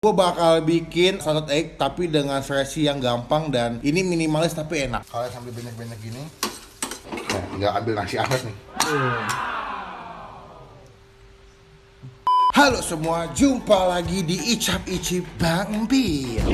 Gue bakal bikin salted egg tapi dengan versi yang gampang dan ini minimalis tapi enak. Kalian sambil banyak-banyak gini, nah, tinggal ambil nasi hangat nih. Halo semua, jumpa lagi di Icap Icip Bang Bir.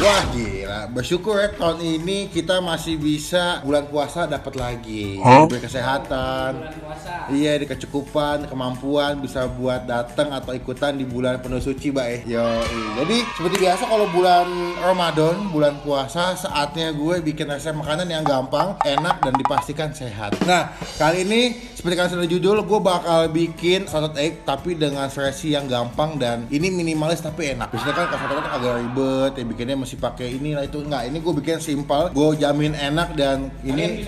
Wah gila, bersyukur ya tahun ini kita masih bisa bulan puasa dapat lagi. Diberi kesehatan, iya, di kecukupan, kemampuan bisa buat datang atau ikutan di bulan penuh suci, Mbak. Jadi seperti biasa kalau bulan Ramadan, bulan puasa, saatnya gue bikin resep makanan yang gampang, enak dan dipastikan sehat. Nah, kali ini seperti kalian sudah judul, gue bakal bikin salted egg tapi dengan versi yang gampang dan ini minimalis tapi enak. Biasanya kan kalau salted egg agak ribet, ya bikinnya masih pakai inilah itu, enggak, ini gue bikin simpel, gue jamin enak dan ini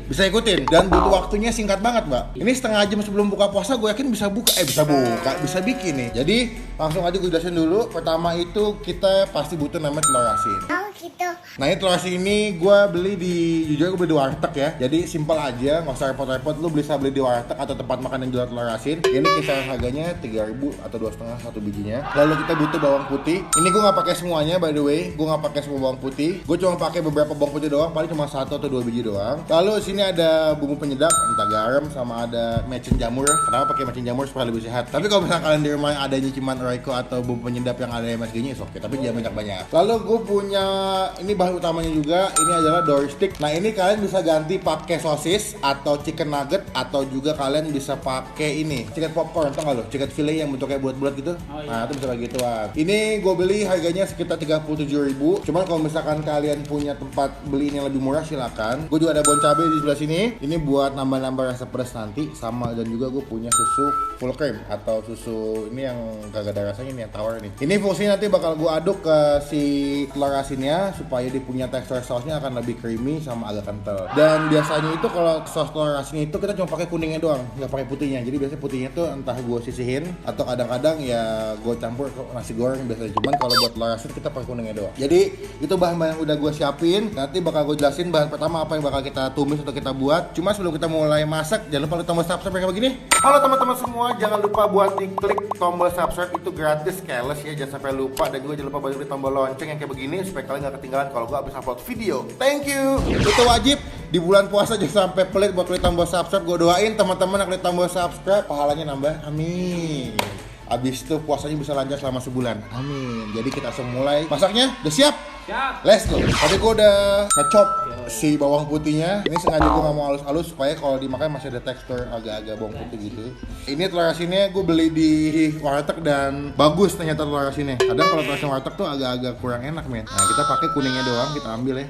bisa ngikutin dan butuh waktunya singkat banget, Mbak. Ini setengah jam sebelum buka puasa gue yakin bisa bisa bikin nih. Jadi langsung aja gue jelasin dulu. Pertama itu kita pasti butuh namanya telur asin. Oh gitu. Nah, ini telur asin ini gue beli jujur gue beli di warteg ya. Jadi simpel aja, nggak usah repot-repot. Lu bisa beli di warteg atau tempat makan yang jual telur asin. Ini kisaran harganya 3.000 atau 2,5 satu bijinya. Lalu kita butuh bawang putih. Ini gue nggak pakai semuanya, by the way. Gue nggak pakai semua bawang putih. Gue cuma pakai beberapa bawang putih doang, paling cuma 1 atau 2 biji doang. Lalu sini ada bumbu penyedap, entah garam sama ada mecin jamur. Kenapa pakai mecin jamur? Supaya lebih sehat. Tapi kalau misalnya kalian di rumah adanya cuma Royco atau bumbu penyedap yang ada MSG-nya, oke. Tapi jangan banyak-banyak. Lalu gue punya ini bahan utamanya juga. Ini adalah dory stick. Nah, ini kalian bisa ganti pakai sosis atau chicken nugget atau juga kalian bisa pakai ini chicken popcorn, tau gak lo? Chicken fillet yang bentuknya bulat-bulat gitu. Oh, iya. Nah, itu bisa kayak gituan. Ini gue beli harganya sekitar 37.000. Cuman kalau misalkan kalian punya tempat beli ini yang lebih murah silakan. Gue juga ada bon cabai di sebelah sini. Ini buat nambah-nambah rasa pedas nanti. Sama, dan juga gue punya susu full cream atau susu ini yang kagak ada rasanya, ini yang tawar nih. Ini fungsinya nanti bakal gue aduk ke si telur asinnya supaya dia punya tekstur sausnya akan lebih creamy sama agak kental. Dan biasanya itu kalau saus telur asinnya itu kita cuma pakai kuningnya doang, nggak pakai putihnya. Jadi biasanya putihnya tuh entah gue sisihin atau kadang-kadang ya gue campur ke nasi goreng biasanya. Cuman kalau buat telur asin kita pakai kuningnya doang. Jadi itu bahan-bahan yang udah gue siapin. Nanti bakal gue jelasin bahan pertama apa yang bakal kita tumis atau kita buat. Cuma sebelum kita mulai masak, jangan lupa lu tombol subscribe kayak begini. Halo teman-teman semua, jangan lupa buat diklik tombol subscribe, itu gratis, careless ya, jangan sampai lupa. Dan juga jangan lupa buat klik tombol lonceng yang kayak begini supaya kalian gak ketinggalan kalau gue habis upload video. Thank you. Itu wajib di bulan puasa, jangan sampai pelit buat klik tombol subscribe. Gue doain teman-teman yang klik tombol subscribe pahalanya nambah, amin. Abis itu puasanya bisa lancar selama sebulan, amin. Jadi kita langsung mulai masaknya. Udah siap? Siap. Let's go. Tadi gue udah ngechop si bawang putihnya. Ini sengaja gue gak mau halus-halus supaya kalau dimakan masih ada tekstur agak-agak bawang putih gitu. Ini telur asinnya gue beli di warteg dan bagus ternyata telur asinnya. Kadang kalau telur asin warteg tuh agak-agak kurang enak, men. Nah, kita pakai kuningnya doang, kita ambil ya.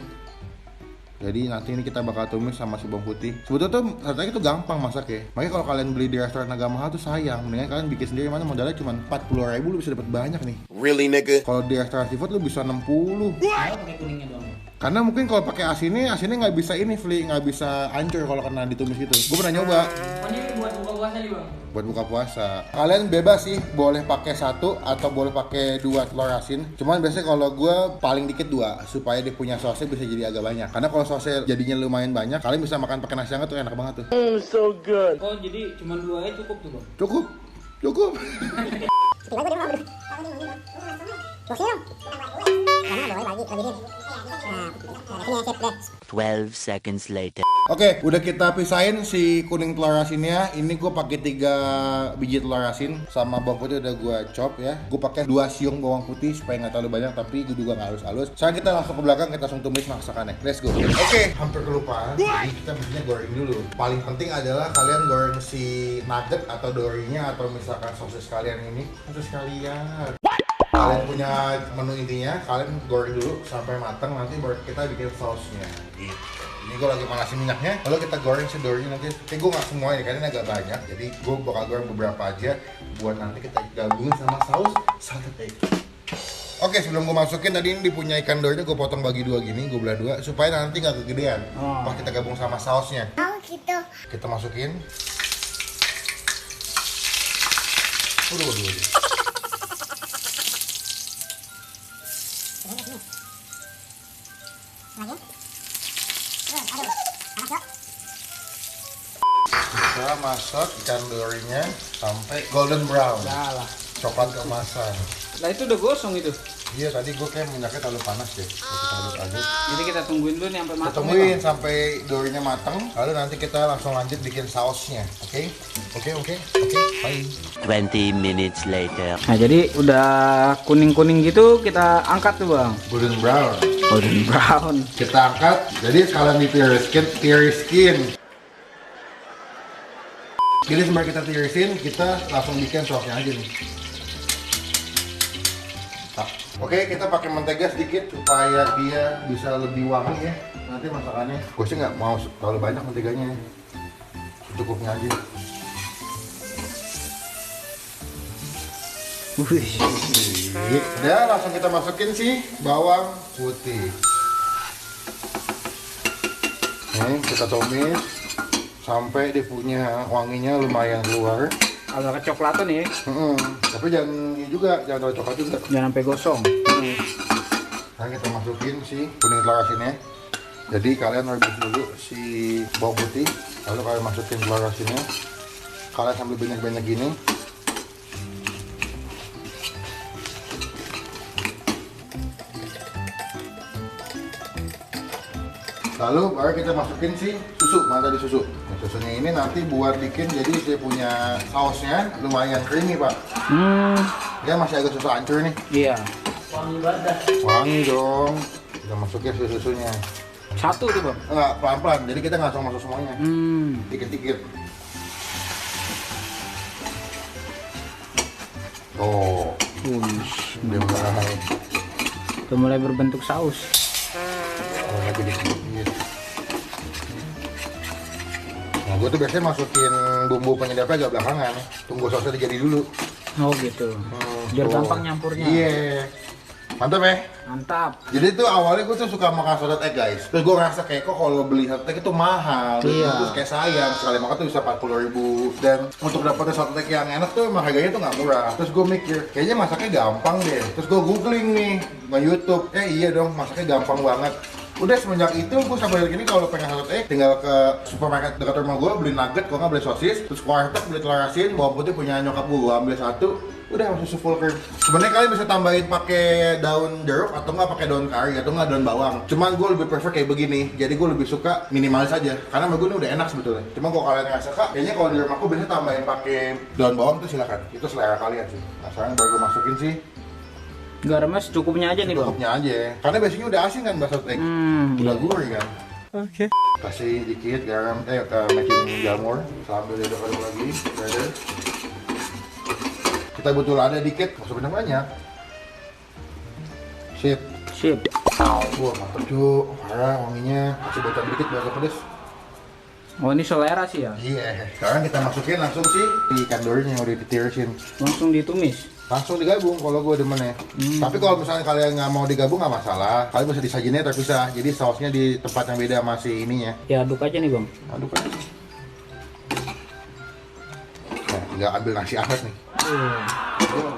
Jadi nanti ini kita bakal tumis sama si bawang putih. Sebetulnya tuh ternyata itu gampang masak ya. Makanya kalau kalian beli di restoran agak mahal tuh sayang. Mendingan kalian bikin sendiri, mana modalnya cuma 40.000 lu bisa dapat banyak nih. Really, nigga? Kalau di restoran seafood lu bisa 60. Kenapa pakai kuningnya doang? Karena mungkin kalau pakai asinnya nggak bisa ini, nggak bisa hancur kalau kena ditumis gitu. Gue pernah nyoba. Oh, ini buat buka puasa nih, Bang. Buat buka puasa. Kalian bebas sih, boleh pakai 1 atau boleh pakai 2 telur asin. Cuman biasanya kalau gue paling dikit 2 supaya dia punya sausnya bisa jadi agak banyak. Karena kalau sausnya jadinya lumayan banyak, kalian bisa makan pakai nasi hangat tuh enak banget tuh. So good. Oh, jadi cuma 2 aja cukup tuh, Bang. Cukup. Twelve seconds later. Oke, udah kita pisahin si kuning telur asinnya. Ini gue pakai 3 biji telur asin sama bawang putih udah gue chop ya. Gue pakai 2 siung bawang putih supaya nggak terlalu banyak, tapi gue juga nggak halus-halus. Sekarang kita langsung ke belakang, kita langsung tumis masakannya. Let's go. Oke, hampir kelupaan. Jadi kita mestinya goreng dulu. Paling penting adalah kalian goreng si nugget atau dorinya atau misalkan sosis kalian ini. Sosis kalian. Kalian punya menu intinya, kalian goreng dulu sampai matang, nanti baru kita bikin sausnya gitu. Ini gue lagi panasin minyaknya, lalu kita goreng si dorinya nanti. Gue nggak semua ini, karena ini agak banyak, jadi gue bakal goreng beberapa aja buat nanti kita gabungin sama saus salted egg. Oke, sebelum gue masukin tadi ini punya ikan dorinya gue potong bagi 2 gini, gue belah 2 supaya nanti nggak kegedean. Pas kita gabung sama sausnya. Oh, gitu. Kita masukin. Waduh. Kita masak ikan dorinya sampai golden brown, Salah. coklat keemasan. Lah itu udah gosong itu. Iya, tadi gue kayak minyaknya terlalu panas deh. Kita aduk-aduk. Jadi kita tungguin dulu nih sampai Kita matang. tungguin sampai dorinya matang, lalu nanti kita langsung lanjut bikin sausnya. Oke? Oke, bye. 20 minutes later. Nah jadi udah kuning-kuning gitu kita angkat tuh bang. Golden brown. Golden brown. Kita angkat, jadi sekalian ditiriskin. Jadi sebelum kita tirisin, kita langsung bikin sausnya aja nih. Oke, kita pakai mentega sedikit supaya dia bisa lebih wangi ya. Nanti masakannya, gue sih nggak mau terlalu banyak menteganya. Cukupnya aja. Udah, langsung kita masukin sih bawang putih. Nih, kita tumis sampai dia punya wanginya lumayan keluar. Agak kecoklatan ya. Tapi jangan ini juga, jangan terlalu coklat juga. Jangan sampai gosong. Sekarang kita masukin si kuning telur asinnya. Jadi kalian rebus dulu si bawang putih, lalu kalian masukin telur asinnya. Kalian sambil banyak-banyak gini. Lalu baru kita masukin si susu, mana tadi susu. Nah, susunya ini nanti buat bikin jadi dia punya sausnya lumayan creamy pak. Dia masih agak susah hancur nih. Iya. Wangi dong. Kita masukin susunya. Satu tuh bang. Enggak, pelan-pelan. Jadi kita nggak langsung masuk semuanya. Dikit-dikit. Oh, udah mulai. Udah mulai berbentuk saus. Oh, lagi dikit. Nah, gue tuh biasanya masukin bumbu penyedapnya agak belakangan. Tunggu sausnya jadi dulu. Oh gitu. Biar Tuh. gampang nyampurnya. Iya. Mantap ya? Mantap. Jadi tuh awalnya gue tuh suka makan salad egg guys. Terus gue ngerasa kayak kok kalau beli salad egg itu mahal. Iya. Terus kayak sayang, sekali makan tuh bisa 40.000. Dan untuk dapetin salad egg yang enak tuh emang harganya tuh nggak murah. Terus gue mikir, kayaknya masaknya gampang deh. Terus gue googling nih di YouTube. Iya dong, masaknya gampang banget. Udah semenjak itu gue sampai hari ini kalau pengen salad egg tinggal ke supermarket dekat rumah gue beli nugget, kalau nggak beli sosis, terus warteg beli telur asin, bawang putih punya nyokap gue ambil satu, udah langsung full cream. Sebenarnya kalian bisa tambahin pakai daun jeruk atau nggak pakai daun kari atau nggak daun bawang. Cuman gue lebih prefer kayak begini, jadi gue lebih suka minimalis aja karena menurut gue ini udah enak sebetulnya. Cuma kalau kalian nggak suka, kayaknya kalau di rumahku biasanya tambahin pakai daun bawang tuh silakan, itu selera kalian sih. Nah sekarang baru gue masukin sih. Garamnya secukupnya aja nih bang. Cukupnya aja, karena biasanya udah asin kan bahasa egg, udah gurih kan. Oke. Kasih dikit garam, makin jamur sambil diaduk-aduk lagi, brother. Kita butuh lada dikit, masukin yang banyak. Sip. Wah mantep cu, parah wanginya. Kasih bocor dikit biar agak pedes. Oh ini selera sih ya. Iya. Sekarang kita masukin langsung sih di ikan dorinya yang udah ditirisin. Langsung ditumis. Langsung digabung kalau gue demennya. Tapi kalau misalnya kalian nggak mau digabung nggak masalah. Kalian bisa disajinnya terpisah. Jadi sausnya di tempat yang beda masih ininya. Ya aduk aja nih bang. Aduk aja. Nah, tinggal ambil nasi hangat nih.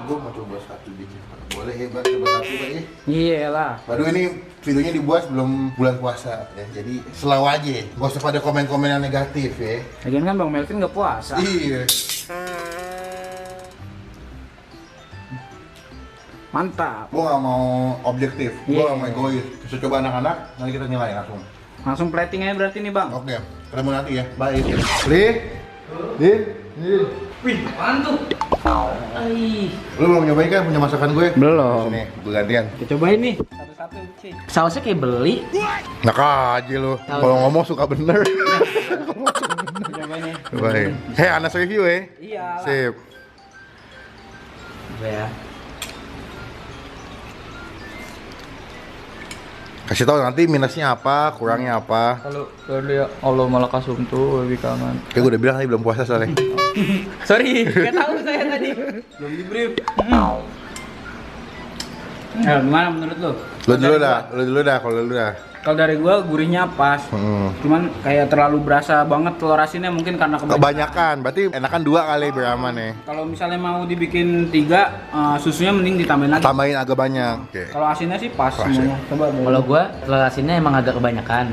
Gue mau coba satu dikit. Boleh hebat coba satu kayaknya. Iya lah. Baru ini videonya dibuat sebelum bulan puasa ya. Jadi selalu aja. Gak usah pada komen-komen yang negatif ya. Lagian kan bang Melvin nggak puasa. Iya. Mantap. Gue gak mau objektif. Gue Iya. gak mau egois. Bisa coba anak-anak, nanti kita nilai langsung. Langsung plating aja berarti nih bang. Oke, ketemu nanti ya. Bye. Li, Din, ini. Wih, apaan tuh? Lu belum nyobain kan punya masakan gue? Belum. Sini, gue gantian. Kita cobain nih. Satu-satu sih. Sausnya kayak beli. Nak aja lu. Kalau ngomong suka bener. Cobain nih. Baik. Hei, Anas review ya. Iya lah. Sip. Coba ya. Kasih tahu nanti minusnya apa, kurangnya apa. Kalau dia Allah malah kasum tuh lebih kangen. Kayak gue udah bilang tadi belum puasa soalnya. Sorry, nggak tahu saya tadi. Belum di brief. Gimana menurut lu? Lu dulu dah, kalau lu dah. Kalau dari gua gurihnya pas. Cuman kayak terlalu berasa banget telur asinnya mungkin karena Kebanyakan, berarti enakan 2 kali biar aman nih. Kalau misalnya mau dibikin 3, susunya mending ditambahin lagi. Tambahin agak banyak. Oke. Kalau asinnya sih pas Pas semuanya. Coba. Kalau gua telur asinnya emang agak kebanyakan.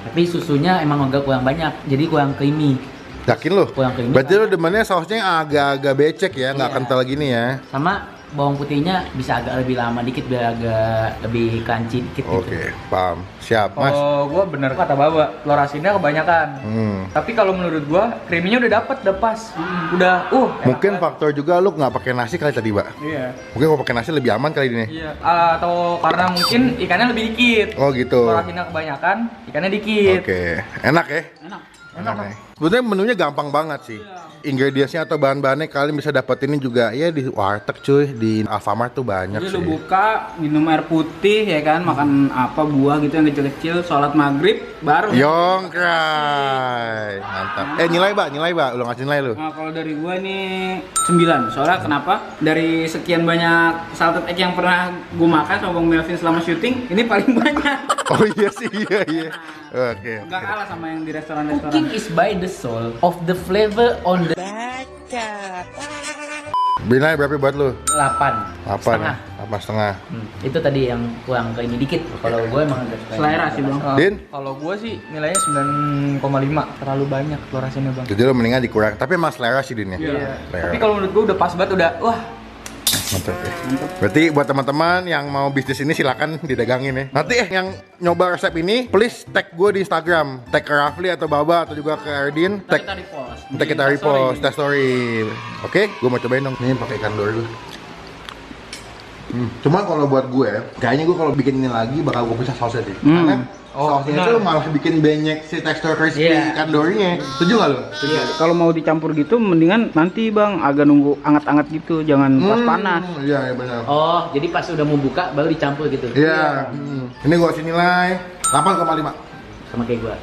Tapi susunya emang agak kurang banyak. Jadi kurang creamy. Yakin lu? Kurang creamy. Berarti lu demennya sausnya yang agak-agak becek ya, nggak Iya. kental gini ya. Sama bawang putihnya bisa agak lebih lama dikit biar agak lebih crunchy dikit gitu. Oke, paham. Siap, Mas. Kalau gua bener kata Baba, telur asinnya kebanyakan. Tapi kalau menurut gua, creamy-nya udah dapet, udah pas. Udah, Mungkin faktor juga lu nggak pakai nasi kali tadi, Mbak. Iya. Mungkin kalau pakai nasi lebih aman kali ini. Iya. Atau karena mungkin ikannya lebih dikit. Oh gitu. Telur asinnya kebanyakan, ikannya dikit. Oke, enak ya? Enak. Ya. Sebenarnya menunya gampang banget sih. Ingredientsnya atau bahan-bahannya kalian bisa dapetin juga ya di warteg cuy, di Alfamart tuh banyak Jadi sih. lu buka, minum air putih ya kan, makan apa buah gitu yang kecil-kecil, sholat maghrib, baru. Yongkrai, mantap. Nilai Mbak, lu ngasih nilai lu. Nah kalau dari gua nih 9. Soalnya kenapa? Dari sekian banyak salted egg yang pernah gua makan sama Bang Melvin selama syuting, ini paling banyak. Oh iya sih, iya. Oke. Gak kalah sama yang di restoran-restoran. Cooking is by the soul of the flavor on the Binai berapa buat lu? 8 8 setengah. Itu tadi yang kurang creamy dikit. Kalau gue emang agak suka Selera sih Bang. Din? Kalau gua sih nilainya 9,5. Terlalu banyak telur asinnya, Bang. Jadi lu mendingan dikurang, tapi emang selera sih Din ya. Iya. Selera. Tapi kalau menurut gua udah pas banget, udah wah. Mantap ya. Berarti buat teman-teman yang mau bisnis ini silakan didagangin ya. Nanti yang nyoba resep ini, please tag gue di Instagram, tag ke Rafli atau Baba atau juga ke Erdin, tag Kita repost. nanti kita repost Insta story. Oke, gue mau cobain dong. Ini pakai ikan dori dulu. Cuman kalau buat gue, kayaknya gue kalau bikin ini lagi bakal gue pisah sausnya sih. Karena sausnya itu malah bikin banyak si tekstur crispy ikan dorinya. Setuju nggak lo? Kalau mau dicampur gitu, mendingan nanti Bang agak nunggu anget-anget gitu, jangan pas panas. Iya benar. Oh, jadi pas udah mau buka baru dicampur gitu. Iya. Ini gue kasih nilai 8,5. Sama kayak gue.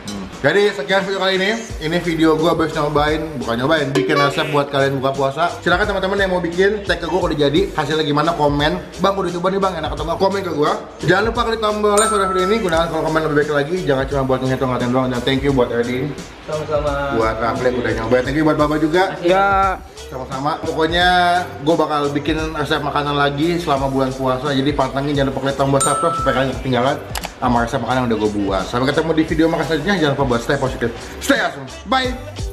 Jadi sekian video kali ini. Ini video gue habis bukan nyobain, bikin resep buat kalian buka puasa. Silakan teman-teman yang mau bikin, tag ke gue kalau jadi, hasilnya gimana, komen. Bang, udah coba nih bang, enak atau enggak? Komen ke gue. Jangan lupa klik tombol like pada video ini, gunakan kalau komen lebih baik lagi. Jangan cuma buat ngitung-ngitung doang. Dan thank you buat Erdin, Sama-sama. buat Rafli yang udah nyobain. Thank you buat Baba juga. Ya, Sama-sama. Pokoknya gue bakal bikin resep makanan lagi selama bulan puasa. Jadi pantengin, jangan lupa klik tombol subscribe supaya kalian nggak ketinggalan sama resep makanan yang udah gue buat. Sampai ketemu di video makan selanjutnya. Jangan lupa buat stay positif, stay awesome. Bye.